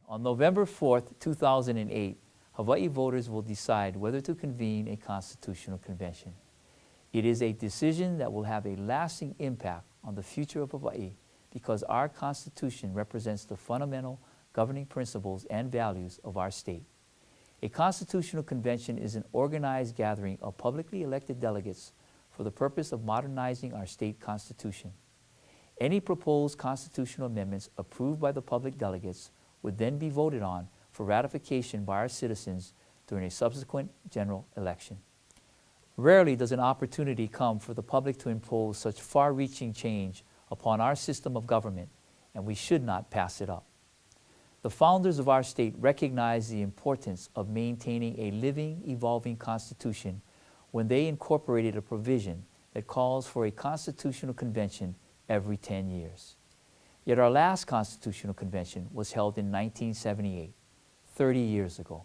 On November 4th, 2008, Hawaii voters will decide whether to convene a constitutional convention. It is a decision that will have a lasting impact on the future of Hawaii because our Constitution represents the fundamental governing principles and values of our state. A constitutional convention is an organized gathering of publicly elected delegates for the purpose of modernizing our state constitution. Any proposed constitutional amendments approved by the public delegates would then be voted on for ratification by our citizens during a subsequent general election. Rarely does an opportunity come for the public to impose such far-reaching change upon our system of government, and we should not pass it up. The founders of our state recognized the importance of maintaining a living, evolving constitution when they incorporated a provision that calls for a constitutional convention every 10 years. Yet our last constitutional convention was held in 1978, 30 years ago.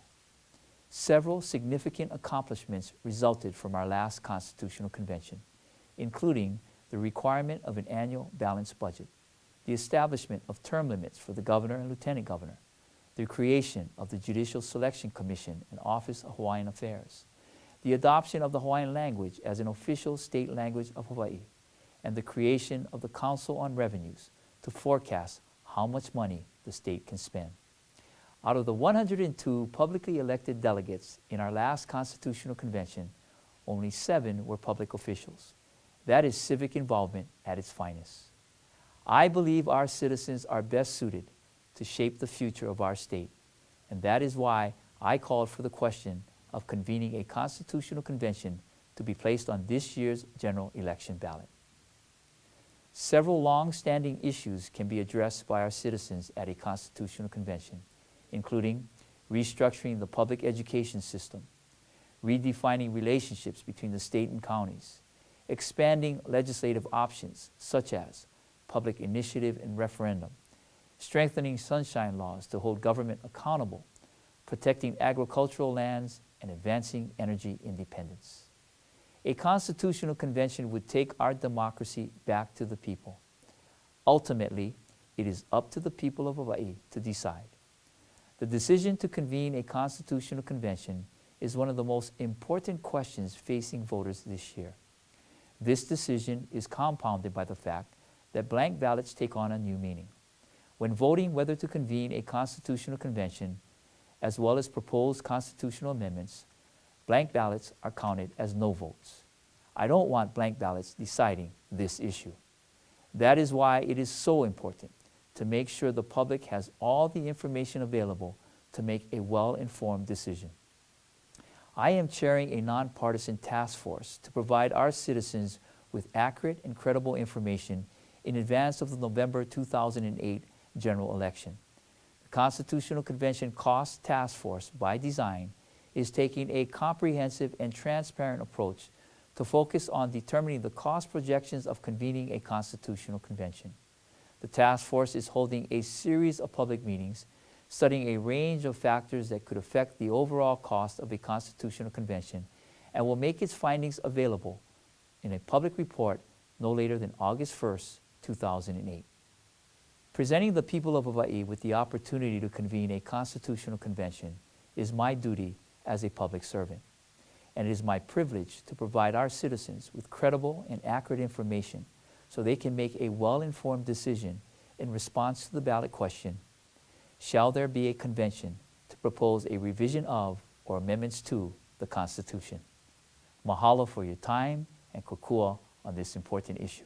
Several significant accomplishments resulted from our last constitutional convention, including the requirement of an annual balanced budget, the establishment of term limits for the governor and lieutenant governor, the creation of the Judicial Selection Commission and Office of Hawaiian Affairs, the adoption of the Hawaiian language as an official state language of Hawaii, and the creation of the Council on Revenues to forecast how much money the state can spend. Out of the 102 publicly elected delegates in our last constitutional convention, only 7 were public officials. That is civic involvement at its finest. I believe our citizens are best suited to shape the future of our state, and that is why I called for the question of convening a constitutional convention to be placed on this year's general election ballot. Several long-standing issues can be addressed by our citizens at a constitutional convention, including restructuring the public education system, redefining relationships between the state and counties, expanding legislative options such as public initiative and referendum, strengthening sunshine laws to hold government accountable, protecting agricultural lands, and advancing energy independence. A constitutional convention would take our democracy back to the people. Ultimately, it is up to the people of Hawaii to decide. The decision to convene a constitutional convention is one of the most important questions facing voters this year. This decision is compounded by the fact that blank ballots take on a new meaning. When voting whether to convene a constitutional convention, as well as proposed constitutional amendments, blank ballots are counted as no votes. I don't want blank ballots deciding this issue. That is why it is so important to make sure the public has all the information available to make a well-informed decision. I am chairing a nonpartisan task force to provide our citizens with accurate and credible information in advance of the November 2008 general election. The Constitutional Convention Cost Task Force, by design, is taking a comprehensive and transparent approach to focus on determining the cost projections of convening a constitutional convention. The task force is holding a series of public meetings studying a range of factors that could affect the overall cost of a constitutional convention and will make its findings available in a public report no later than August 1st, 2008. Presenting the people of Hawaii with the opportunity to convene a constitutional convention is my duty as a public servant, and it is my privilege to provide our citizens with credible and accurate information so they can make a well-informed decision in response to the ballot question, shall there be a convention to propose a revision of or amendments to the Constitution? Mahalo for your time and kokua on this important issue.